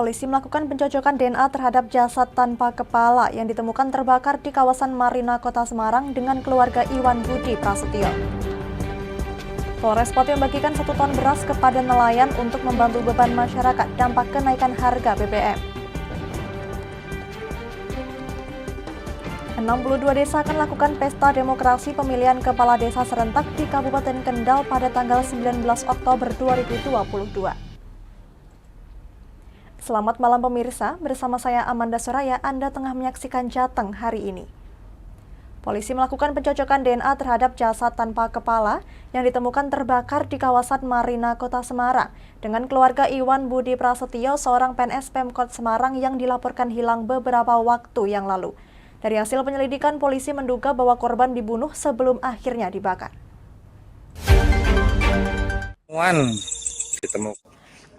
polisi melakukan pencocokan DNA terhadap jasad tanpa kepala yang ditemukan terbakar di kawasan Marina, Kota Semarang dengan keluarga Iwan Budi Prasetyo. Polres Pati membagikan 1 ton beras kepada nelayan untuk membantu beban masyarakat dampak kenaikan harga BBM. 62 desa akan lakukan pesta demokrasi pemilihan kepala desa serentak di Kabupaten Kendal pada tanggal 19 Oktober 2022. Selamat malam pemirsa, bersama saya Amanda Soraya, Anda tengah menyaksikan Jateng hari ini. Polisi melakukan pencocokan DNA terhadap jasad tanpa kepala yang ditemukan terbakar di kawasan Marina, Kota Semarang dengan keluarga Iwan Budi Prasetyo, seorang PNS Pemkot Semarang yang dilaporkan hilang beberapa waktu yang lalu. Dari hasil penyelidikan, polisi menduga bahwa korban dibunuh sebelum akhirnya dibakar.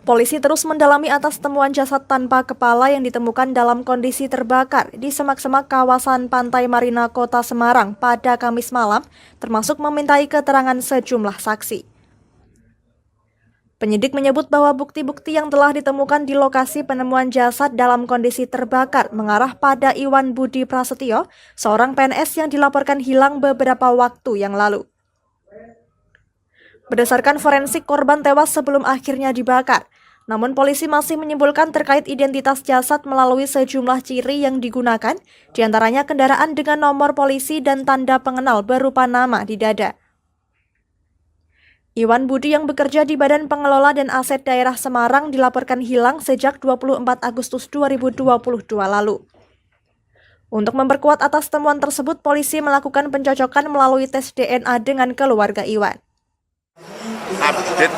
Polisi terus mendalami atas temuan jasad tanpa kepala yang ditemukan dalam kondisi terbakar di semak-semak kawasan Pantai Marina, Kota Semarang pada Kamis malam, termasuk memintai keterangan sejumlah saksi. Penyidik menyebut bahwa bukti-bukti yang telah ditemukan di lokasi penemuan jasad dalam kondisi terbakar mengarah pada Iwan Budi Prasetyo, seorang PNS yang dilaporkan hilang beberapa waktu yang lalu. Berdasarkan forensik, korban tewas sebelum akhirnya dibakar. Namun polisi masih menyimpulkan terkait identitas jasad melalui sejumlah ciri yang digunakan, diantaranya kendaraan dengan nomor polisi dan tanda pengenal berupa nama di dada. Iwan Budi yang bekerja di Badan Pengelola dan Aset Daerah Semarang dilaporkan hilang sejak 24 Agustus 2022 lalu. Untuk memperkuat atas temuan tersebut, polisi melakukan pencocokan melalui tes DNA dengan keluarga Iwan. Update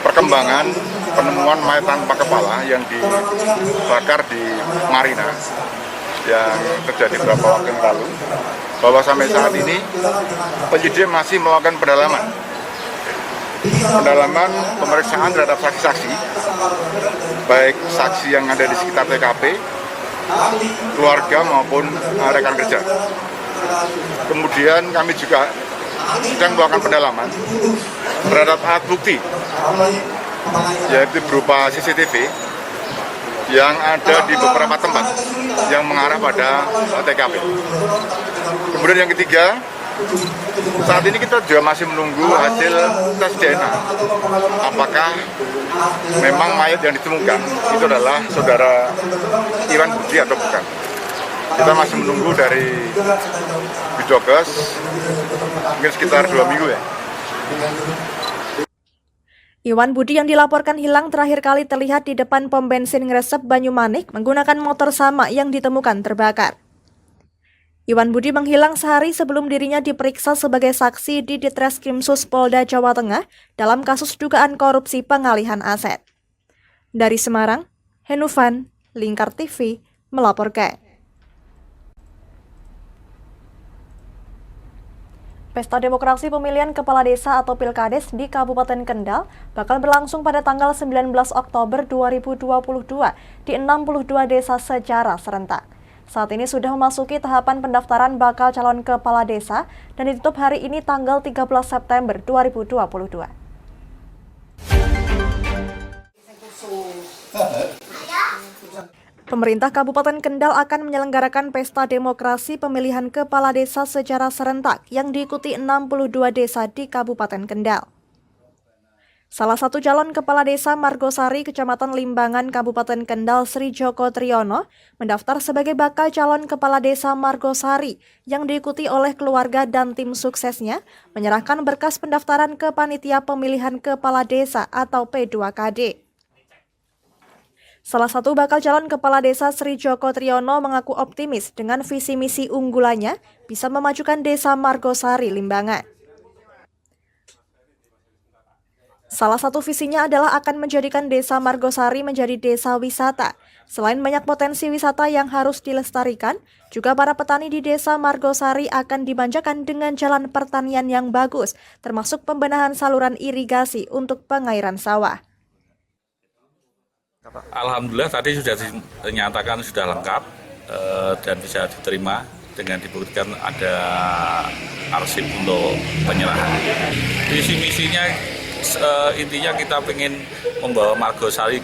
perkembangan penemuan mayat tanpa kepala yang dibakar di Marina yang terjadi beberapa waktu yang lalu, bahwa sampai saat ini penyidik masih melakukan pendalaman pemeriksaan terhadap saksi-saksi, baik saksi yang ada di sekitar TKP, keluarga maupun rekan kerja. Kemudian kami juga sedang melakukan pendalaman terhadap alat bukti, yaitu berupa CCTV yang ada di beberapa tempat yang mengarah pada TKP. Kemudian yang ketiga, saat ini kita juga masih menunggu hasil tes DNA. Apakah memang mayat yang ditemukan itu adalah saudara Iwan Budi atau bukan? Kita masih menunggu dari Bidokes, mungkin sekitar 2 minggu ya. Iwan Budi yang dilaporkan hilang terakhir kali terlihat di depan pom bensin Ngresep Banyumanik menggunakan motor sama yang ditemukan terbakar. Iwan Budi menghilang sehari sebelum dirinya diperiksa sebagai saksi di Ditreskrimsus Polda Jawa Tengah dalam kasus dugaan korupsi pengalihan aset. Dari Semarang, Henufan, Lingkar TV, melaporkan. Pesta demokrasi pemilihan kepala desa atau Pilkades di Kabupaten Kendal bakal berlangsung pada tanggal 19 Oktober 2022 di 62 desa secara serentak. Saat ini sudah memasuki tahapan pendaftaran bakal calon kepala desa dan ditutup hari ini tanggal 13 September 2022. Pemerintah Kabupaten Kendal akan menyelenggarakan pesta demokrasi pemilihan kepala desa secara serentak yang diikuti 62 desa di Kabupaten Kendal. Salah satu calon kepala desa Margosari, Kecamatan Limbangan, Kabupaten Kendal, Sri Joko Triyono, mendaftar sebagai bakal calon kepala desa Margosari yang diikuti oleh keluarga dan tim suksesnya, menyerahkan berkas pendaftaran ke Panitia Pemilihan Kepala Desa atau P2KD. Salah satu bakal calon kepala desa Sri Joko Triyono mengaku optimis dengan visi misi unggulannya bisa memajukan desa Margosari Limbangan. Salah satu visinya adalah akan menjadikan desa Margosari menjadi desa wisata. Selain banyak potensi wisata yang harus dilestarikan, juga para petani di desa Margosari akan dimanjakan dengan jalan pertanian yang bagus, termasuk pembenahan saluran irigasi untuk pengairan sawah. Alhamdulillah tadi sudah dinyatakan sudah lengkap dan bisa diterima dengan dibuktikan ada arsip untuk penyerahan. Visi misinya intinya kita ingin membawa Margosari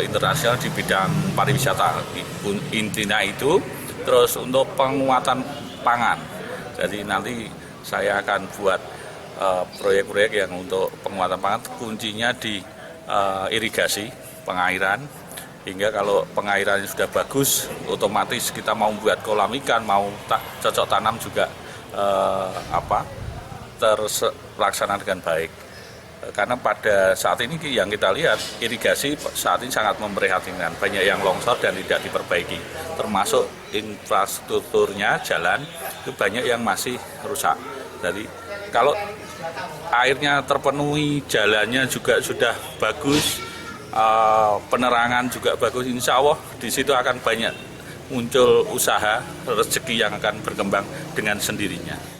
internasional di bidang pariwisata. Intinya itu, terus untuk penguatan pangan. Jadi nanti saya akan buat proyek-proyek yang untuk penguatan pangan, kuncinya di irigasi, pengairan, hingga kalau pengairannya sudah bagus, otomatis kita mau buat kolam ikan, mau cocok tanam juga terlaksana dengan baik. Karena pada saat ini yang kita lihat, irigasi saat ini sangat memprihatinkan, banyak yang longsor dan tidak diperbaiki, termasuk infrastrukturnya, jalan, itu banyak yang masih rusak. Jadi kalau airnya terpenuhi, jalannya juga sudah bagus, penerangan juga bagus, insya Allah di situ akan banyak muncul usaha, rezeki yang akan berkembang dengan sendirinya.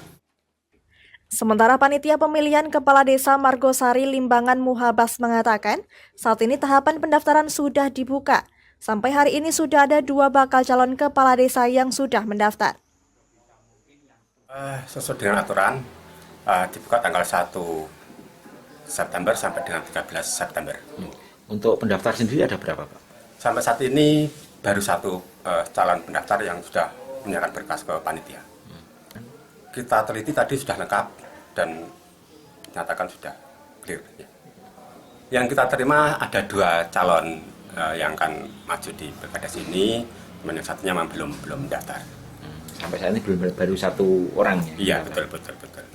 Sementara Panitia Pemilihan Kepala Desa Margosari Limbangan Muhabas mengatakan, saat ini tahapan pendaftaran sudah dibuka. Sampai hari ini sudah ada 2 bakal calon kepala desa yang sudah mendaftar. Sesuai dengan aturan, dibuka tanggal 1 September sampai dengan 13 September. Untuk pendaftar sendiri ada berapa, Pak? Sampai saat ini baru 1 calon pendaftar yang sudah menyerahkan berkas ke panitia. Kita teliti tadi sudah lengkap dan nyatakan sudah clear. Yang kita terima ada 2 calon yang akan maju di pilkades ini, yang satunya memang belum mendaftar. Sampai saat ini baru 1 orang. Iya, betul.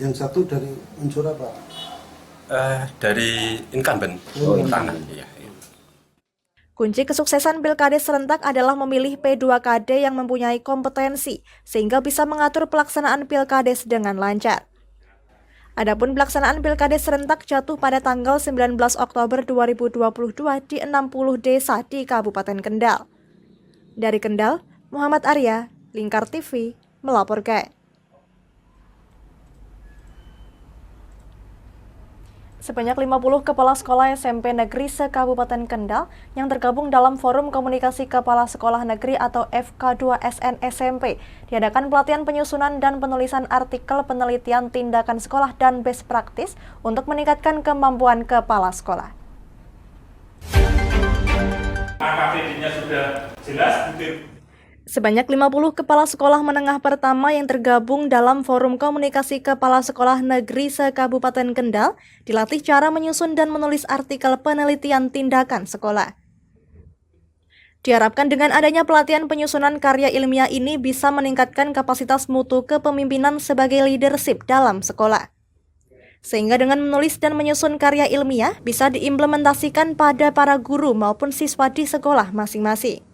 Yang satu dari unsur apa? Dari incumbent. Tanah. Iya. Kunci kesuksesan Pilkades serentak adalah memilih P2KD yang mempunyai kompetensi, sehingga bisa mengatur pelaksanaan Pilkades dengan lancar. Adapun pelaksanaan Pilkades serentak jatuh pada tanggal 19 Oktober 2022 di 60 desa di Kabupaten Kendal. Dari Kendal, Muhammad Arya, Lingkar TV, melaporkan. Sebanyak 50 kepala sekolah SMP negeri se-Kabupaten Kendal yang tergabung dalam Forum Komunikasi Kepala Sekolah Negeri atau FK2SN SMP diadakan pelatihan penyusunan dan penulisan artikel penelitian tindakan sekolah dan best practice untuk meningkatkan kemampuan kepala sekolah. AKPD-nya sudah jelas, Sebanyak 50 kepala sekolah menengah pertama yang tergabung dalam Forum Komunikasi Kepala Sekolah Negeri se-Kabupaten Kendal dilatih cara menyusun dan menulis artikel penelitian tindakan sekolah. Diharapkan dengan adanya pelatihan penyusunan karya ilmiah ini bisa meningkatkan kapasitas mutu kepemimpinan sebagai leadership dalam sekolah. Sehingga dengan menulis dan menyusun karya ilmiah bisa diimplementasikan pada para guru maupun siswa di sekolah masing-masing.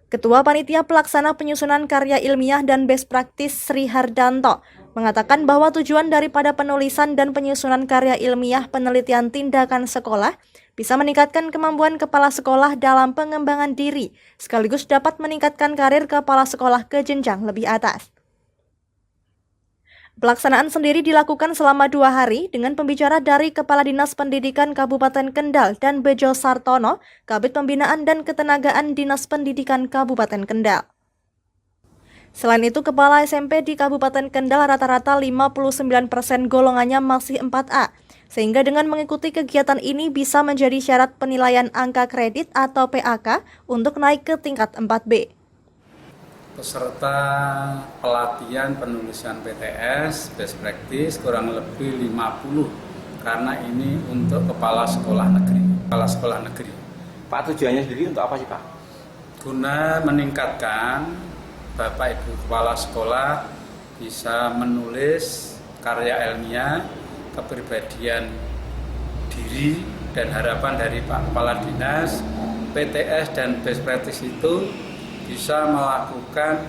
Ketua Panitia Pelaksana Penyusunan Karya Ilmiah dan Best Practice Sri Hardanto mengatakan bahwa tujuan daripada penulisan dan penyusunan karya ilmiah penelitian tindakan sekolah bisa meningkatkan kemampuan kepala sekolah dalam pengembangan diri, sekaligus dapat meningkatkan karir kepala sekolah ke jenjang lebih atas. Pelaksanaan sendiri dilakukan selama 2 hari dengan pembicara dari Kepala Dinas Pendidikan Kabupaten Kendal dan Bejo Sartono, Kabid Pembinaan dan Ketenagaan Dinas Pendidikan Kabupaten Kendal. Selain itu, kepala SMP di Kabupaten Kendal rata-rata 59% golongannya masih 4A, sehingga dengan mengikuti kegiatan ini bisa menjadi syarat penilaian angka kredit atau PAK untuk naik ke tingkat 4B. Peserta pelatihan penulisan PTS, best practice kurang lebih 50 karena ini untuk kepala sekolah negeri. Pak, tujuannya sendiri untuk apa sih, Pak? Guna meningkatkan Bapak Ibu kepala sekolah bisa menulis karya ilmiah, kepribadian diri dan harapan dari Pak Kepala Dinas, PTS dan best practice itu bisa melakukan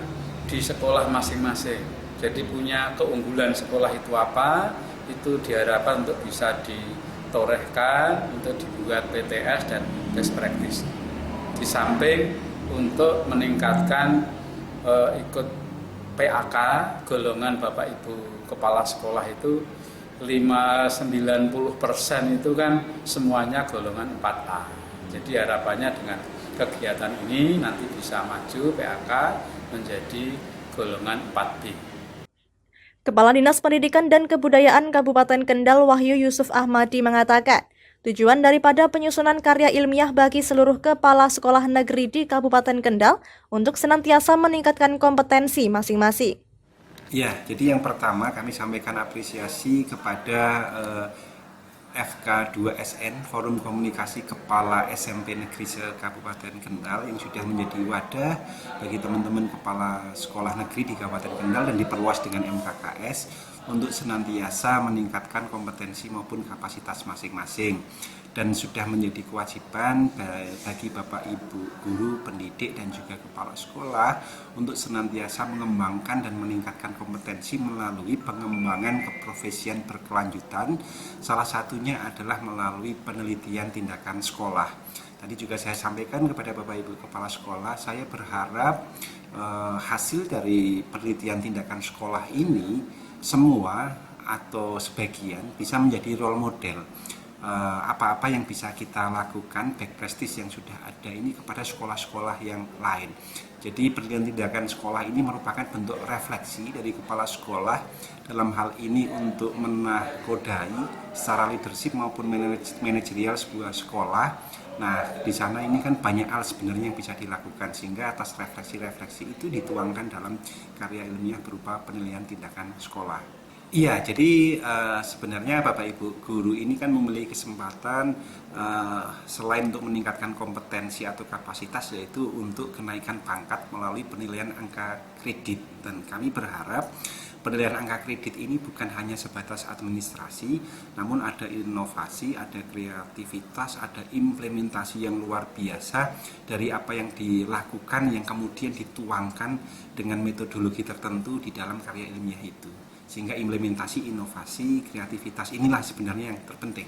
di sekolah masing-masing. Jadi punya keunggulan sekolah itu apa, itu diharapkan untuk bisa ditorehkan untuk dibuat PTS dan best practice. Di samping untuk meningkatkan ikut PAK, golongan Bapak Ibu Kepala Sekolah itu 90% itu kan semuanya golongan 4A. Jadi harapannya dengan kegiatan ini nanti bisa maju PAK menjadi golongan 4B. Kepala Dinas Pendidikan dan Kebudayaan Kabupaten Kendal Wahyu Yusuf Ahmadi mengatakan, Tujuan daripada penyusunan karya ilmiah bagi seluruh kepala sekolah negeri di Kabupaten Kendal untuk senantiasa meningkatkan kompetensi masing-masing. Ya, jadi yang pertama kami sampaikan apresiasi kepada FK2SN, Forum Komunikasi Kepala SMP Negeri se-Kabupaten Kendal, yang sudah menjadi wadah bagi teman-teman kepala sekolah negeri di Kabupaten Kendal dan diperluas dengan MKKS untuk senantiasa meningkatkan kompetensi maupun kapasitas masing-masing, dan sudah menjadi kewajiban bagi Bapak Ibu guru, pendidik dan juga kepala sekolah untuk senantiasa mengembangkan dan meningkatkan kompetensi melalui pengembangan keprofesian berkelanjutan. Salah satunya adalah melalui penelitian tindakan sekolah. Tadi juga saya sampaikan kepada Bapak Ibu kepala sekolah, saya berharap hasil dari penelitian tindakan sekolah ini semua atau sebagian bisa menjadi role model apa-apa yang bisa kita lakukan, back practice yang sudah ada ini kepada sekolah-sekolah yang lain. Jadi penelitian tindakan sekolah ini merupakan bentuk refleksi dari kepala sekolah dalam hal ini untuk menakodai secara leadership maupun manajerial sebuah sekolah. Nah, di sana ini kan banyak hal sebenarnya yang bisa dilakukan, sehingga atas refleksi-refleksi itu dituangkan dalam karya ilmiah berupa penilaian tindakan sekolah. Iya, jadi sebenarnya Bapak Ibu guru ini kan memiliki kesempatan selain untuk meningkatkan kompetensi atau kapasitas, yaitu untuk kenaikan pangkat melalui penilaian angka kredit. Dan kami berharap penilaian angka kredit ini bukan hanya sebatas administrasi, namun ada inovasi, ada kreativitas, ada implementasi yang luar biasa dari apa yang dilakukan yang kemudian dituangkan dengan metodologi tertentu di dalam karya ilmiah itu. Sehingga implementasi, inovasi, kreativitas inilah sebenarnya yang terpenting.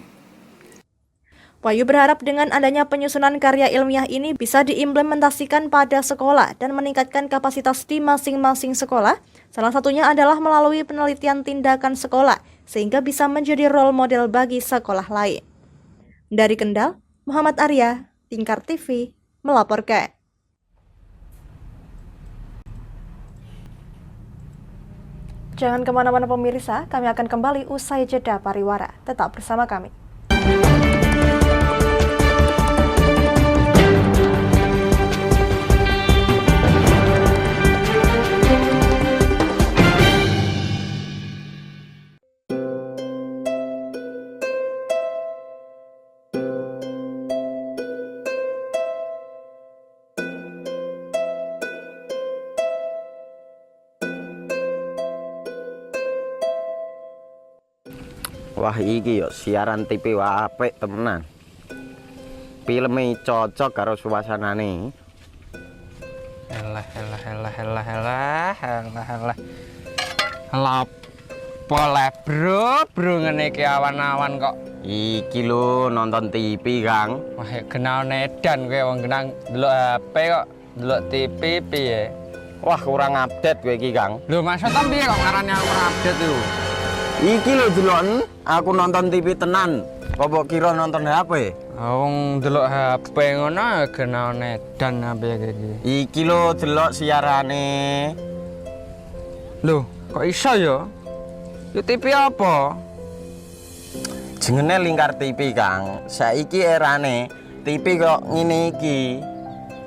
Wahyu berharap dengan adanya penyusunan karya ilmiah ini bisa diimplementasikan pada sekolah dan meningkatkan kapasitas di masing-masing sekolah. Salah satunya adalah melalui penelitian tindakan sekolah, sehingga bisa menjadi role model bagi sekolah lain. Dari Kendal, Muhammad Arya, Tingkar TV, melaporkan. Jangan kemana-mana pemirsa, kami akan kembali usai jeda pariwara. Tetap bersama kami. Wah, iki yo siaran TV wah apik temenan. Filme cocok karo suasanane. Elah. Boleh bro ngene iki awan-awan kok. Iki lho nonton TV, Kang. Wah, kenal nedan kowe wong genang delok HP kok delok TV piye? Wah, kurang update kowe iki, Kang. Lho, maksudnya piye kok ngarani aku update itu? Iki lho deloken, aku nonton TV tenan. Kok kira nonton HP? Wong delok HP ngono kenal nedan apa iki. Iki lho delok siarane. Lho, kok iso ya? Yo TV apa? Jenenge Lingkar TV, Kang. Saiki erane TV kok ngene iki.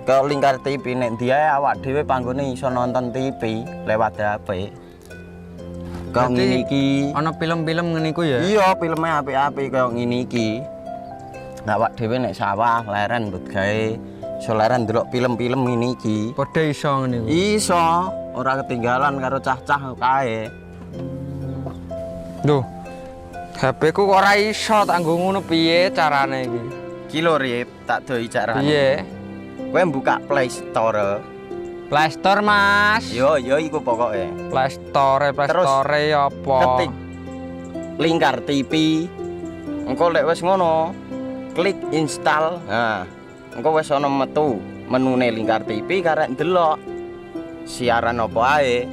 Kok Lingkar TV nek dia awak dhewe panggone iso nonton TV lewat HP. Kok ngene iki. Ana film-film ngene iku ya? Iya, filme apik-apik kaya ngene iki. Nek awak dhewe nek sawah leren mbut gawe iso leren ndelok film-film ngene iki. Padha iso ngene iku. Iso, ora ketinggalan karo cah-cah kae. Duh. HP ku kok ora iso tak nggo ngono piye carane iki? Iki lho Rip, tak doi carane. Piye? Kowe buka Play Store. Play Store, Mas. Yo iku pokoke. Play Store apa? Ketik Lingkar TV. Engko lek wis ngono, klik install. Nah, engko wis ana metu menune Lingkar TV karek ndelok siaran apa ae.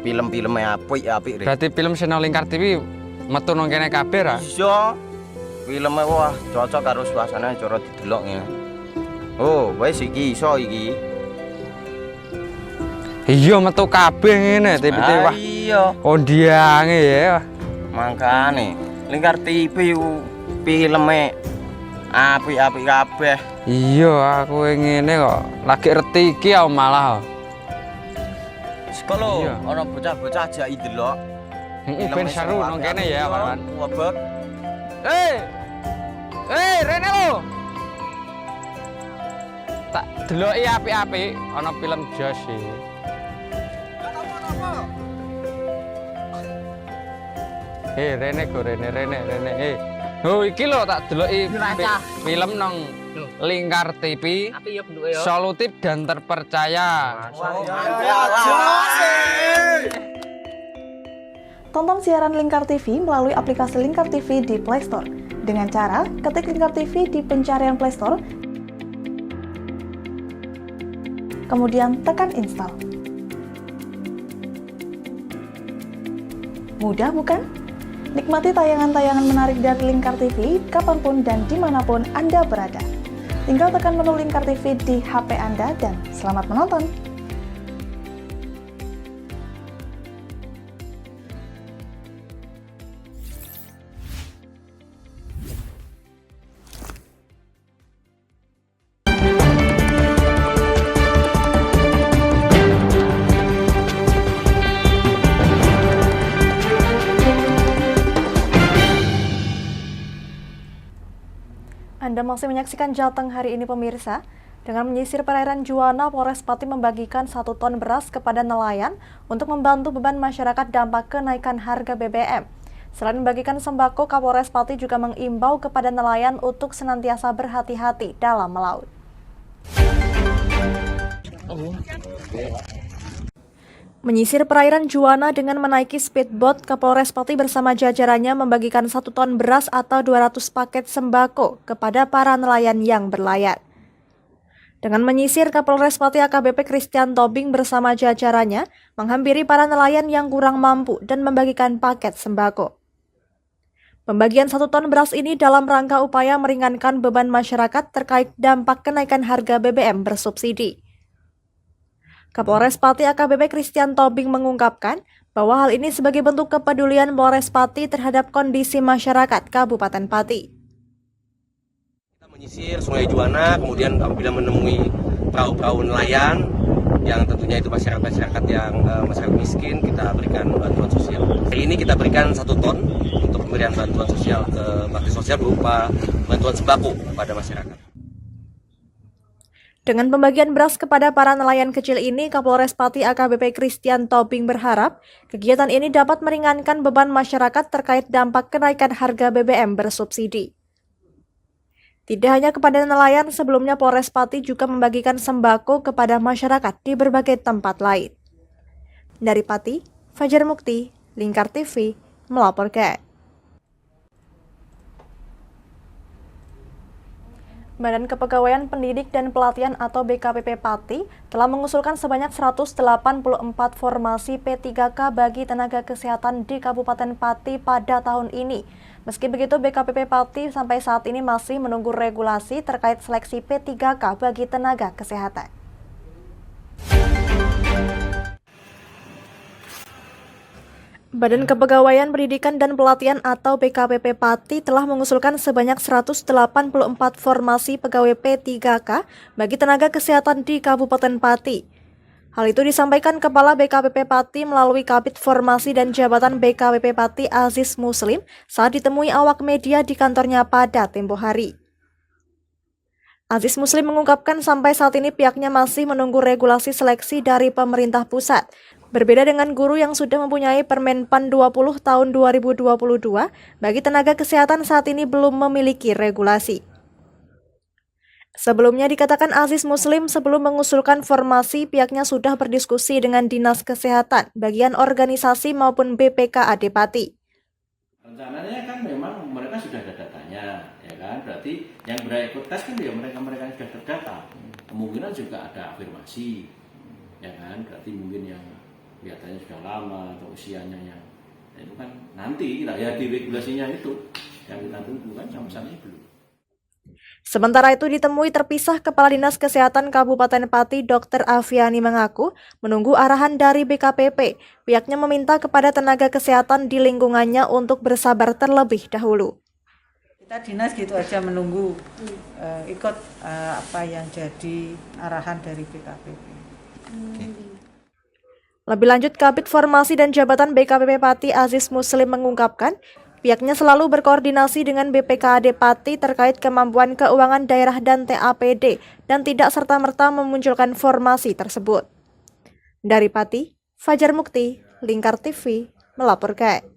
Film-filme apik-apik. Berarti film channel Lingkar TV metu nang kene kabeh ra? Iya. Filme wah cocok karo suasana cara didelok ngene. Oh, wis iki iso iki. Iya metu kabeh ngene TV wah. Iya. Ondiange ya. Mangkane Lingkar TV filme Apik-apik kabeh. Iya, aku ngene kok. Lagi reti iki aku malah. Sekolo, Iya. ana bocah-bocah ajak ndelok. Ben seru nang kene ya, kawan. Wabek. Rene lo. Tak deloki apik-apik ana film Jos iki. Rene go Rene. Oh iki lho tak deloki film nang Lingkar TV. Solutif dan terpercaya. Tonton siaran Lingkar TV melalui aplikasi Lingkar TV di Play Store. Dengan cara ketik Lingkar TV di pencarian Play Store, kemudian tekan install. Mudah bukan? Nikmati tayangan-tayangan menarik dari Lingkar TV kapanpun dan dimanapun Anda berada. Tinggal tekan menu Lingkar TV di HP Anda dan selamat menonton! Anda masih menyaksikan Jateng hari ini pemirsa. Dengan menyisir perairan Juwana, Polres Pati membagikan 1 ton beras kepada nelayan untuk membantu beban masyarakat dampak kenaikan harga BBM. Selain membagikan sembako, Kapolres Pati juga mengimbau kepada nelayan untuk senantiasa berhati-hati dalam melaut. Menyisir perairan Juwana dengan menaiki speedboat, Kapolres Pati bersama jajarannya membagikan 1 ton beras atau 200 paket sembako kepada para nelayan yang berlayar. Dengan menyisir, Kapolres Pati AKBP Christian Tobing bersama jajarannya menghampiri para nelayan yang kurang mampu dan membagikan paket sembako. Pembagian 1 ton beras ini dalam rangka upaya meringankan beban masyarakat terkait dampak kenaikan harga BBM bersubsidi. Kapolres Pati AKBP Christian Tobing mengungkapkan bahwa hal ini sebagai bentuk kepedulian Polres Pati terhadap kondisi masyarakat Kabupaten Pati. Kita menyisir Sungai Juwana, kemudian apabila menemui perahu-perahu nelayan yang tentunya itu masyarakat yang masyarakat miskin, kita berikan bantuan sosial. Hari ini kita berikan 1 ton untuk pemberian bantuan sosial ke bakti sosial berupa bantuan sembako kepada masyarakat. Dengan pembagian beras kepada para nelayan kecil ini, Kapolres Pati AKBP Christian Tobing berharap kegiatan ini dapat meringankan beban masyarakat terkait dampak kenaikan harga BBM bersubsidi. Tidak hanya kepada nelayan, sebelumnya Polres Pati juga membagikan sembako kepada masyarakat di berbagai tempat lain. Dari Pati, Fajar Mukti, Lingkar TV, melaporkan. Badan Kepegawaian Pendidik dan Pelatihan atau BKPP Pati telah mengusulkan sebanyak 184 formasi P3K bagi tenaga kesehatan di Kabupaten Pati pada tahun ini. Meski begitu, BKPP Pati sampai saat ini masih menunggu regulasi terkait seleksi P3K bagi tenaga kesehatan. Badan Kepegawaian Pendidikan dan Pelatihan atau BKPP Pati telah mengusulkan sebanyak 184 formasi pegawai P3K bagi tenaga kesehatan di Kabupaten Pati. Hal itu disampaikan Kepala BKPP Pati melalui Kabid Formasi dan Jabatan BKPP Pati Aziz Muslim saat ditemui awak media di kantornya pada tempo hari. Aziz Muslim mengungkapkan sampai saat ini pihaknya masih menunggu regulasi seleksi dari pemerintah pusat. Berbeda dengan guru yang sudah mempunyai Permenpan 20 tahun 2022, bagi tenaga kesehatan saat ini belum memiliki regulasi. Sebelumnya dikatakan Aziz Muslim sebelum mengusulkan formasi, pihaknya sudah berdiskusi dengan Dinas Kesehatan, bagian organisasi maupun BPKAD Pati. Rencananya kan memang mereka sudah ada datanya, ya kan? Berarti yang berikut tes kan ya mereka sudah terdata. Kemungkinan juga ada afirmasi, ya kan? Berarti mungkin yang kelihatannya sudah lama atau usianya yang itu kan nanti kita ya di regulasinya itu yang kita tunggu kan sampai saat ini belum. Sementara itu ditemui terpisah Kepala Dinas Kesehatan Kabupaten Pati Dr. Aviani mengaku menunggu arahan dari BKPP. Pihaknya meminta kepada tenaga kesehatan di lingkungannya untuk bersabar terlebih dahulu. Kita dinas gitu aja menunggu ikut apa yang jadi arahan dari BKPP. Lebih lanjut, Kabid Formasi dan Jabatan BKPP Pati Aziz Muslim mengungkapkan, pihaknya selalu berkoordinasi dengan BPKAD Pati terkait kemampuan keuangan daerah dan TAPD dan tidak serta-merta memunculkan formasi tersebut. Dari Pati, Fajar Mukti, Lingkar TV, melaporkan.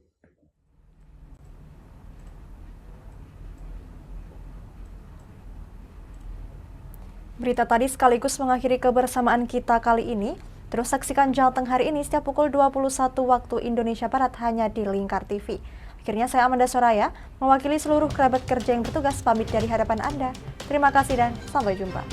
Berita tadi sekaligus mengakhiri kebersamaan kita kali ini. Terus saksikan Jateng hari ini setiap pukul 21 waktu Indonesia Barat hanya di Lingkar TV. Akhirnya saya Amanda Soraya, mewakili seluruh kerabat kerja yang bertugas pamit dari hadapan Anda. Terima kasih dan sampai jumpa.